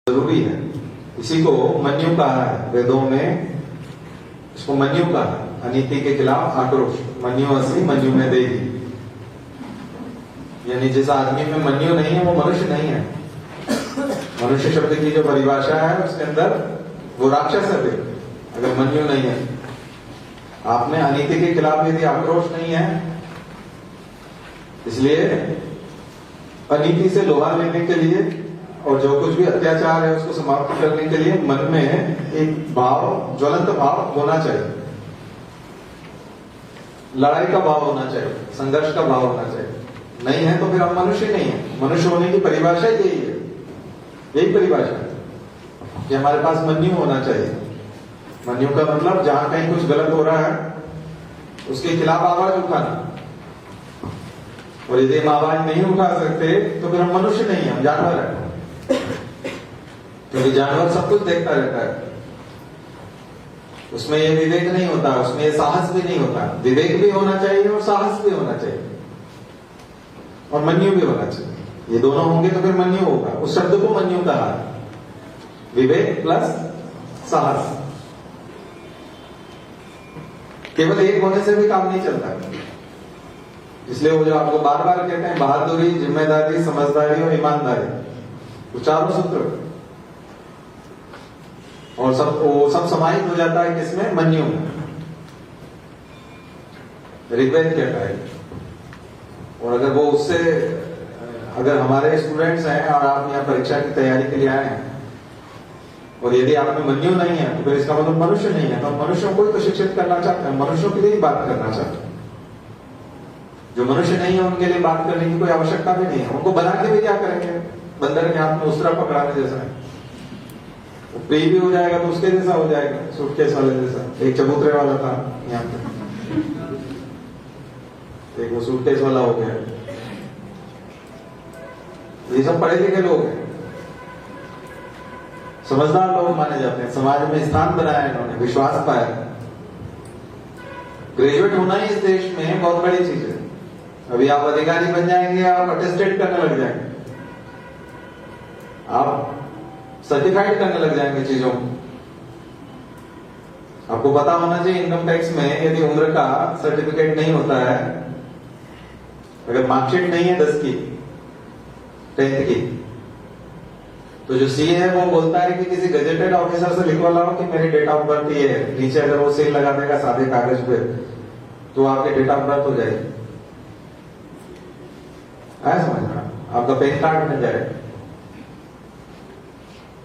जरूरी है। इसी को मन्यु कहा है वेदों में, इसको मन्यु कहा है। अनीति के खिलाफ आक्रोश, मन्यु असली मन्यु में देही। यानी जिस आदमी में मन्यु नहीं है वो मनुष्य नहीं है। मनुष्य शब्द की जो परिभाषा है उसके अंदर वो राक्षस है। अगर मन्यु नहीं है, आप में अनीति के खिलाफ यदि आक्रोश नहीं है, इसलिए अनीति से लोहा लेने के लिए और जो कुछ भी अत्याचार है उसको समाप्त करने के लिए मन में एक भाव, ज्वलंत भाव होना चाहिए। लड़ाई का भाव होना चाहिए, संघर्ष का भाव होना चाहिए। नहीं है तो फिर हम मनुष्य नहीं है। मनुष्य होने की परिभाषा यही है, यही परिभाषा है कि हमारे पास मन्यु होना चाहिए। मन्यु का मतलब जहां कहीं कुछ गलत हो रहा है उसके खिलाफ आवाज उठाना। और यदि हम आवाज नहीं उठा सकते तो फिर हम मनुष्य नहीं है, हम जानवर है। क्योंकि जानवर सब कुछ देखता रहता है, उसमें ये विवेक नहीं होता, उसमें ये साहस भी नहीं होता। विवेक भी होना चाहिए और साहस भी होना चाहिए और मन्यु भी होना चाहिए। ये दोनों होंगे तो फिर मन्यु होगा। उस शब्द को मन्यु कहा है, विवेक प्लस साहस। केवल एक होने से भी काम नहीं चलता। इसलिए वो जो आपको बार बार कहते हैं बहादुरी, जिम्मेदारी, समझदारी और ईमानदारी, वो चारों सूत्र, और वो सब समाहित हो जाता है किसमें? मन्यु में। ऋग्वेद कहता है। और अगर वो उससे, अगर हमारे स्टूडेंट्स हैं और आप यहाँ परीक्षा की तैयारी के लिए आए हैं और यदि आप में मन्यु नहीं है तो फिर इसका मतलब मनुष्य नहीं है। तो हम मनुष्यों को ही तो शिक्षित करना चाहते हैं, मनुष्यों के लिए ही बात करना चाहते हैं। जो मनुष्य नहीं है उनके लिए बात करने की कोई आवश्यकता भी नहीं है। उनको बना के भी क्या करेंगे? बंदर के हाथ में उसरा पकड़ाने जैसा है। वो प्रिय भी हो जाएगा तो उसके जैसा हो जाएगा, सूटकेस वाले जैसा। एक चबूतरे वाला था यहाँ पे, एक वो सूटकेस वाला हो गया। ये सब पढ़े लिखे लोग हैं, समझदार लोग माने जाते हैं, समाज में स्थान बनाया है इन्होंने, विश्वास पाया। ग्रेजुएट होना ही इस देश में बहुत बड़ी चीज है। अभी आप अधिकारी बन जाएंगे, आप अटेस्टेड करने लग जाएंगे, आप सर्टिफाइड करने लग जाएंगे चीजों को। आपको पता होना चाहिए इनकम टैक्स में यदि उम्र का सर्टिफिकेट नहीं होता है, अगर मार्कशीट नहीं है 10 की 10th की, तो जो सीए है वो बोलता है कि किसी गजेटेड ऑफिसर से लिखवा लाओ कि मेरी डेट ऑफ बर्थ ये है। नीचे अगर वो सील लगा देगा सादे कागज पे तो आपकी डेट ऑफ बर्थ हो जाएगी। आया समझना? आपका पैन कार्ड बन जाएगा।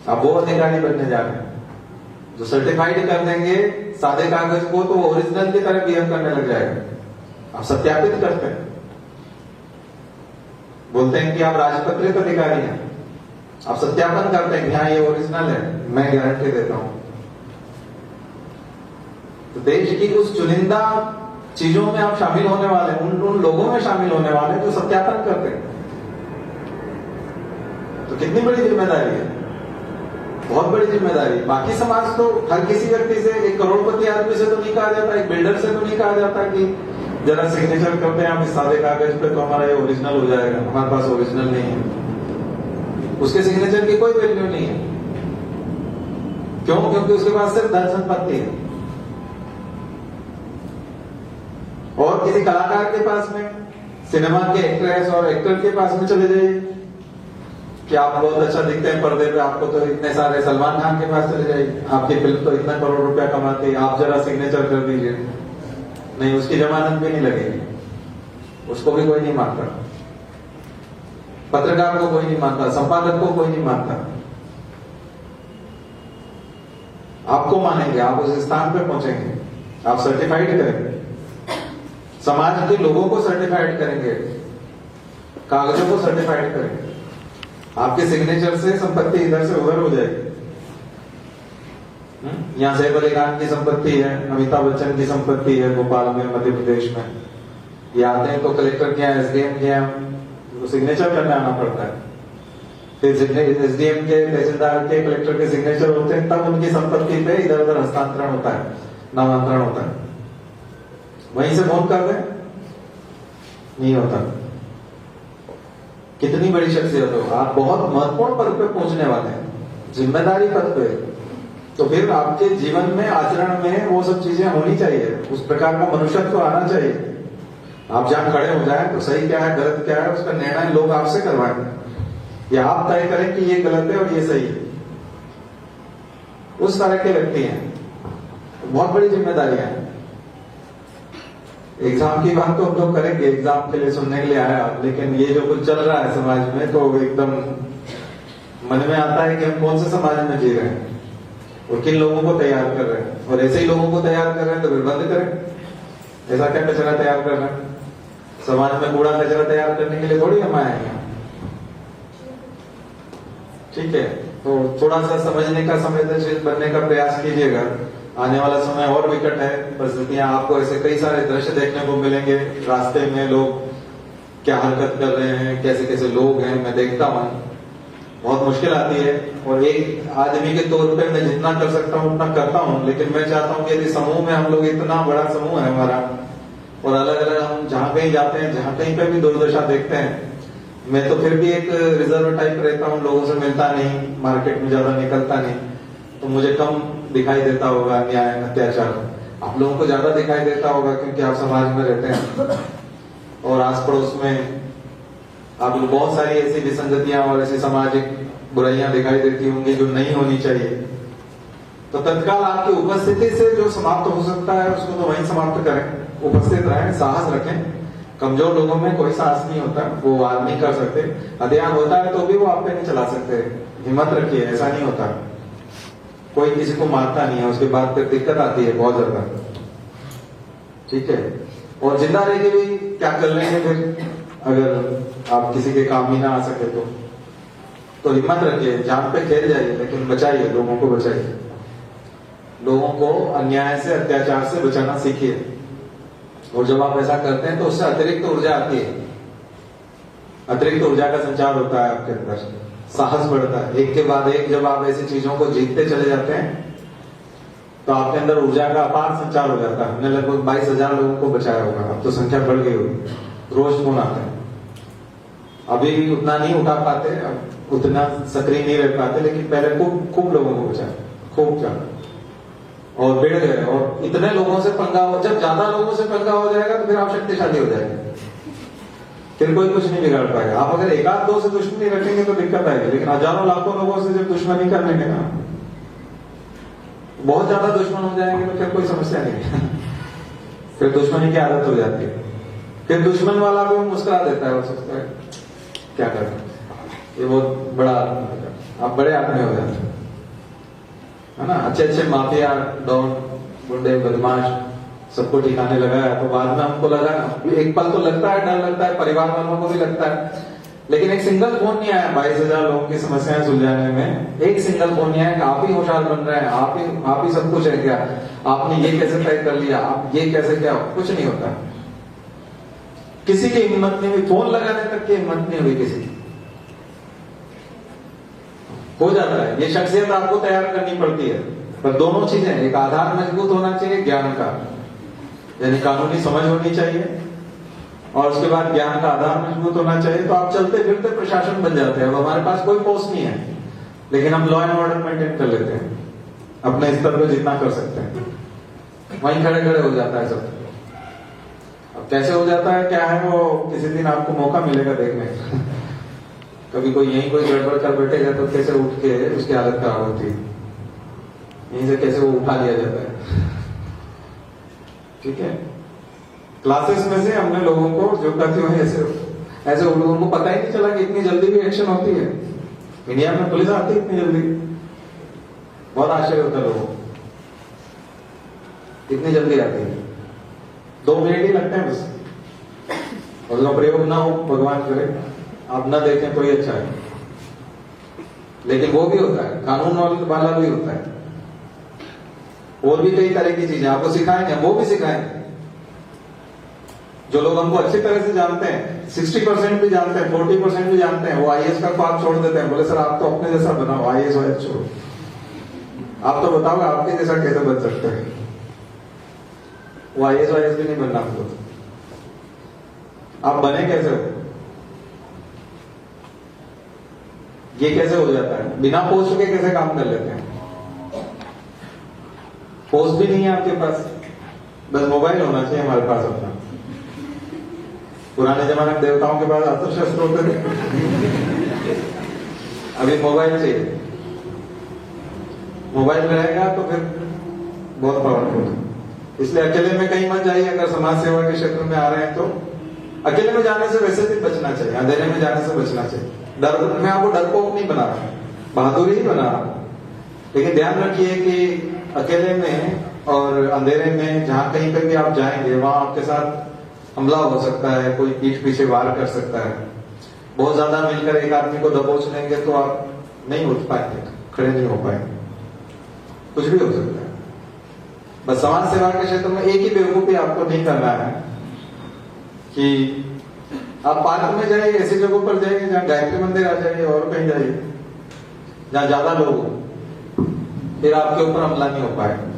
आप वो अधिकारी बनने जा रहे हैं जो सर्टिफाइड कर देंगे सादे कागज को, तो ओरिजिनल की तरह बिहेव करने लग जाएगा। आप सत्यापित करते हैं, बोलते हैं कि आप राजपत्रित अधिकारी हैं, आप सत्यापन करते हैं कि हाँ ये ओरिजिनल है, मैं गारंटी देता हूं। तो देश की उस चुनिंदा चीजों में आप शामिल होने वाले, उन लोगों में शामिल होने वाले जो सत्यापन करते हैं। तो कितनी बड़ी जिम्मेदारी है, बहुत बड़ी जिम्मेदारी। बाकी समाज तो हर किसी व्यक्ति से, एक करोड़पति आदमी से तो नहीं कहा जाता, एक बिल्डर से तो नहीं कहा जाता कि जरा सिग्नेचर करते हैं आप इस सादे कागज पे तो हमारा ये ओरिजिनल हो जाएगा। हमारे पास ओरिजिनल नहीं है, उसके सिग्नेचर की कोई वैल्यू नहीं है। क्यों? क्योंकि उसके पास सिर्फ धन संपत्ति है। और किसी कलाकार के पास में, सिनेमा के एक्ट्रेस और एक्टर के पास में चले जाइए कि आप बहुत अच्छा दिखते हैं पर्दे पे, आपको तो इतने सारे, सलमान खान के पास चले जाइए, आपकी फिल्म तो इतना करोड़ रुपया कमाती है, आप जरा सिग्नेचर कर दीजिए। नहीं, उसकी जमानत भी नहीं लगेगी, उसको भी कोई नहीं मानता, पत्रकार को कोई नहीं मानता, संपादक को कोई नहीं मानता। आपको मानेंगे, आप उस स्थान पे पहुंचेंगे, आप सर्टिफाइड करेंगे, समाज के लोगों को सर्टिफाइड करेंगे, कागजों को सर्टिफाइड करेंगे। आपके सिग्नेचर से संपत्ति इधर से उधर हो जाएगी। यहाँ सैफ अली खान की संपत्ति है, अमिताभ बच्चन की संपत्ति है भोपाल में, मध्य प्रदेश में। ये आते हैं तो कलेक्टर के यहाँ, एसडीएम के यहाँ तो सिग्नेचर करने आना पड़ता है। फिर एसडीएम के, तहसीलदार के, कलेक्टर के सिग्नेचर होते हैं, तब उनकी संपत्ति पे इधर उधर हस्तांतरण होता है, नामांतरण होता है। वहीं से फोन कर दें, नहीं होता। कितनी बड़ी शख्सियत हो, आप बहुत महत्वपूर्ण पद पे पहुंचने वाले हैं, जिम्मेदारी पद पे, तो फिर आपके जीवन में, आचरण में वो सब चीजें होनी चाहिए, उस प्रकार का मनुष्यत्व आना चाहिए। आप जहां खड़े हो जाए तो सही क्या है गलत क्या है उसका निर्णय लोग आपसे करवाएं, या आप तय करें कि ये गलत है और ये सही है। उस तरह के व्यक्ति हैं, बहुत बड़ी जिम्मेदारियां हैं। एग्जाम की बात तो हम लोग करेंगे, एग्जाम के लिए सुनने के लिए आया, लेकिन ये जो कुछ चल रहा है समाज में तो एकदम मन में आता है कि हम कौन से समाज में जी रहे हैं और किन लोगों को तैयार कर रहे हैं। और ऐसे ही लोगों को तैयार कर रहे हैं तो फिर बंद करें। ऐसा क्या कचरा तैयार कर रहे हैं? समाज में कूड़ा कचरा तैयार करने के लिए थोड़ी हम आए हैं। ठीक है, तो थोड़ा सा समझने का, संवेदनशील बनने का प्रयास कीजिएगा। आने वाला समय और विकट है, परिस्थितियां, आपको ऐसे कई सारे दृश्य देखने को मिलेंगे। रास्ते में लोग क्या हरकत कर रहे हैं, कैसे कैसे लोग हैं, मैं देखता हूं, बहुत मुश्किल आती है। और एक आदमी के तौर पे मैं जितना कर सकता हूं उतना करता हूं, लेकिन मैं चाहता हूं कि यदि समूह में हम लोग, इतना बड़ा समूह है हमारा, और अलग अलग हम जहां कहीं जाते हैं, जहां कहीं पे भी दुर्दशा देखते हैं, मैं तो फिर भी एक रिजर्व टाइप रहता हूँ, लोगों से मिलता नहीं, मार्केट में ज्यादा निकलता नहीं, तो मुझे कम दिखाई देता होगा अन्याय अत्याचार। आप लोगों को ज्यादा दिखाई देता होगा क्योंकि आप समाज में रहते हैं और आस पड़ोस में आपको बहुत सारी ऐसी विसंगतियां और ऐसी सामाजिक बुराइयां दिखाई देती होंगी जो नहीं होनी चाहिए। तो तत्काल आपकी उपस्थिति से जो समाप्त हो सकता है उसको तो वहीं समाप्त करें। उपस्थित रहें, साहस रखें। कमजोर लोगों में कोई साहस नहीं होता, वो आदमी कर सकते। अध्ययन होता है तो भी वो आप पे नहीं चला सकते। हिम्मत रखिए, ऐसा नहीं होता। कोई किसी को मारता नहीं है, उसके बाद फिर दिक्कत आती है बहुत ज्यादा। ठीक है, और जिंदा रह के भी क्या कर लेंगे फिर, अगर आप किसी के काम ही ना आ सके तो हिम्मत रखिए, जान पे खेल जाइए, लेकिन बचाइए, लोगों को बचाइए। लोगों को अन्याय से, अत्याचार से बचाना सीखिए। और जब आप ऐसा करते हैं तो उससे अतिरिक्त ऊर्जा आती है, अतिरिक्त ऊर्जा का संचार होता है आपके अंदर, साहस बढ़ता है। एक के बाद एक जब आप ऐसी चीजों को जीतते चले जाते हैं तो आपके अंदर ऊर्जा का अपार संचार हो जाता है। हमने लगभग 22,000 लोगों को बचाया होगा, अब तो संख्या बढ़ गई होगी। रोज फोन आते हैं, अभी उतना नहीं उठा पाते, अब उतना सक्रिय नहीं रह पाते, लेकिन पहले खूब लोगों को बचाया, खूब ज्यादा, और बढ़ गए। और इतने लोगों से पंगा हो, जब ज्यादा लोगों से पंगा हो जाएगा तो फिर आप शक्तिशाली हो जाएंगे, फिर कोई कुछ नहीं बिगाड़ पाएगा। आप अगर एक आध दो से दुश्मनी रखेंगे तो दिक्कत आएगी, लेकिन हजारों लाखों लोगों से जब दुश्मनी कर लेंगे ना, बहुत ज्यादा दुश्मन हो जाएंगे तो फिर कोई समस्या नहीं है। फिर दुश्मनी की आदत हो जाती है। फिर दुश्मन वाला भी मुस्कुरा देता है, वो सोचता है क्या करें, ये बहुत बड़ा आदमी है, आप बड़े आदमी हो जाते है ना। अच्छे अच्छे माफिया, डॉन, गुंडे, बदमाश सबको ठिकाने लगाया तो बाद में हमको लगा, एक पल तो लगता है, डर लगता है, परिवार वालों को भी लगता है, लेकिन एक सिंगल फोन नहीं आया 22,000 लोगों की समस्याएं सुलझाने में। एक सिंगल फोन नहीं आया कि आप ही होशियार बन रहे हैं, आप ही सब कुछ है क्या, आपने ये कैसे तय कर लिया, आप ये कैसे क्या, कुछ नहीं होता। किसी की हिम्मत नहीं हुई, फोन लगाने तक की हिम्मत नहीं हुई किसी की। हो जाता है, ये शख्सियत आपको तैयार करनी पड़ती है। पर दोनों चीजें, एक आधार मजबूत होना चाहिए ज्ञान का, यानी कानूनी समझ होनी चाहिए, और उसके बाद ज्ञान का आधार मजबूत होना चाहिए। तो आप चलते फिरते प्रशासन बन जाते हैं। अब हमारे पास कोई पोस्ट नहीं है, लेकिन हम लॉ एंड ऑर्डर मेंटेन कर लेते हैं, अपने स्तर पर जितना कर सकते हैं, वहीं खड़े खड़े हो जाता है सब। अब कैसे हो जाता है क्या है, वो किसी दिन आपको मौका मिलेगा देखने का। कभी कोई यहीं कोई गड़बड़ कर बैठेगा तो कैसे उठ के उसकी हालत खराब होती है, यहीं से कैसे वो उठा लिया जाता है। ठीक है, क्लासेस में से हमने लोगों को जो करते हुए ऐसे लोगों को पता ही नहीं चला कि इतनी जल्दी भी एक्शन होती है। इंडिया में पुलिस आती है इतनी जल्दी, बहुत आश्चर्य होता है लोगों को, इतनी जल्दी आती है। 2 मिनट ही लगते हैं बस, और उसका प्रयोग ना हो, भगवान करे, आप ना देखें तो ही अच्छा है। लेकिन वो भी होता है, कानून वाला भी होता है, और भी कई तरह की चीजें आपको सिखाएंगे, वो भी सिखाएंगे। जो लोग हमको अच्छी तरह से जानते हैं, 60% भी जानते हैं, 40% भी जानते हैं, वो आईएएस का ख्वाब छोड़ देते हैं। बोले सर आप तो अपने जैसा बनाओ, आईएएस वाईएएस छोड़ो, आप तो बताओ आपके जैसा कैसे बन सकते हैं। वो आईएएस वाईएएस भी नहीं बनना हमको, आप बने कैसे हो। ये कैसे हो जाता है? बिना पोस्ट के कैसे काम कर लेते हैं? पोस्ट भी नहीं है आपके पास, बस मोबाइल होना चाहिए हमारे पास अपना। पुराने जमाने में देवताओं के पास अस्त्र शस्त्र होते थे, अभी मोबाइल चाहिए। मोबाइल में रहेगा तो फिर बहुत पावरफुल है। इसलिए अकेले में कहीं मत जाइए। अगर समाज सेवा के क्षेत्र में आ रहे हैं तो अकेले में जाने से वैसे भी बचना चाहिए, अंधेरे में जाने से बचना चाहिए। मैं आपको डरपोक नहीं बना रहा, बहादुरी ही बना रहा। लेकिन ध्यान रखिए कि अकेले में और अंधेरे में जहां कहीं पे भी आप जाएंगे वहां आपके साथ हमला हो सकता है, कोई पीठ पीछे वार कर सकता है। बहुत ज्यादा मिलकर एक आदमी को दबोच लेंगे तो आप नहीं उठ पाएंगे, खड़े नहीं हो पाएंगे, कुछ भी हो सकता है। बस समाज सेवा के क्षेत्र में एक ही बेवकूफी आपको नहीं करना है कि आप पार्क में जाइए, ऐसी जगहों पर जाइए जहां गायत्री मंदिर आ जाइए, और कहीं जाइए जहां ज्यादा लोग हो, फिर आपके ऊपर हमला नहीं हो पाएगा।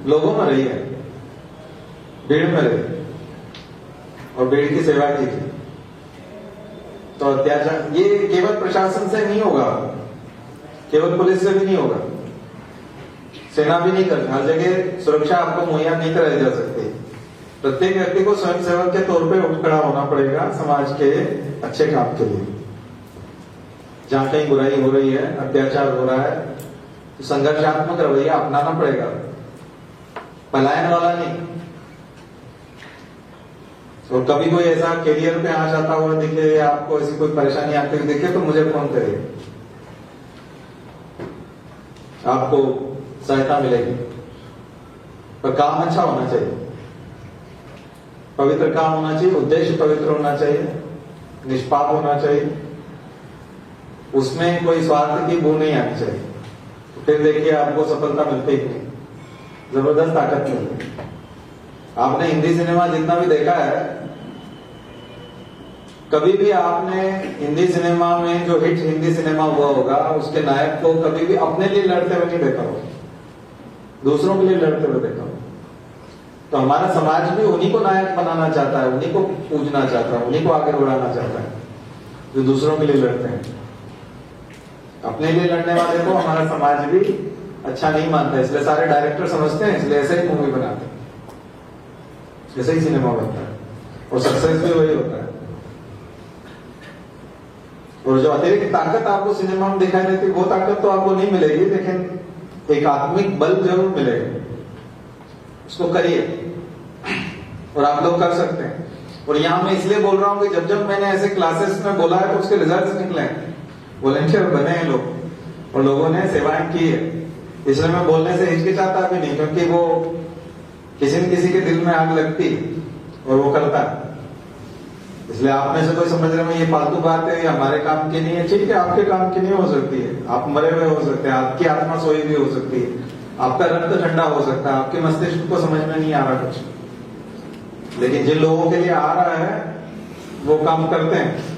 लोगों में रहिए, भीड़ में रहिए और भीड़ की सेवा कीजिए। तो अत्याचार ये केवल प्रशासन से नहीं होगा, केवल पुलिस से भी नहीं होगा, सेना भी नहीं करती। हर जगह सुरक्षा आपको मुहैया नहीं कराई जा सकती। प्रत्येक व्यक्ति को स्वयं सेवक के तौर पे उठ खड़ा होना पड़ेगा समाज के अच्छे काम के लिए। जहां कहीं बुराई हो रही है, अत्याचार हो रहा है, तो संघर्षात्मक रवैया अपनाना पड़ेगा, पलायन वाला नहीं। और कभी कोई ऐसा कैरियर पे आ जाता हुआ दिखे या आपको ऐसी कोई परेशानी आती हुई दिखे तो मुझे फोन करिए, आपको सहायता मिलेगी। पर काम अच्छा होना चाहिए, पवित्र काम होना चाहिए, उद्देश्य पवित्र होना चाहिए, निष्पाप होना चाहिए, उसमें कोई स्वार्थ की बू नहीं आनी चाहिए। तो फिर देखिए आपको सफलता मिलती ही नहीं, जबरदस्त ताकत मिलती है। आपने हिंदी सिनेमा जितना भी देखा है, कभी भी आपने हिंदी सिनेमा में जो हिट हिंदी सिनेमा हुआ होगा उसके नायक को कभी भी अपने लिए लड़ते हुए नहीं देखा होगा, दूसरों के लिए लड़ते हुए देखा होगा। तो हमारा समाज भी उन्हीं को नायक बनाना चाहता है, उन्हीं को पूजना चाहता है, उन्हीं को आगे बढ़ाना चाहता है जो दूसरों के लिए लड़ते हैं। अपने लिए लड़ने वाले को हमारा समाज भी अच्छा नहीं मानता, इसलिए सारे डायरेक्टर समझते हैं, इसलिए ऐसे ही मूवी बनाते हैं, ऐसे ही सिनेमा बनता है और सक्सेस भी वही होता है। और जो अतिरिक्त ताकत आपको सिनेमा में दिखाई देती है वो ताकत तो आपको नहीं मिलेगी, लेकिन एक आत्मिक बल जरूर मिलेगा। उसको करिए और आप लोग कर सकते हैं। और यहां मैं इसलिए बोल रहा हूं कि जब जब मैंने ऐसे क्लासेस में बोला है तो उसके रिजल्ट्स निकले हैं, वॉलंटियर बने हैं लोग और लोगों ने सेवाएं की है। इसलिए मैं बोलने से हिचकिचाता भी नहीं, क्योंकि वो किसी न किसी के दिल में आग लगती और वो करता है। इसलिए आप में से कोई समझ रहे हैं ये फालतू बात है, ये हमारे काम की नहीं है, ठीक है, आपके काम की नहीं हो सकती है, आप मरे हुए हो सकते हैं, आपकी आत्मा सोई हुई हो सकती है, आपका रक्त ठंडा हो सकता है, आपके मस्तिष्क को समझ में नहीं आ रहा कुछ, लेकिन जिन लोगों के लिए आ रहा है वो काम करते हैं।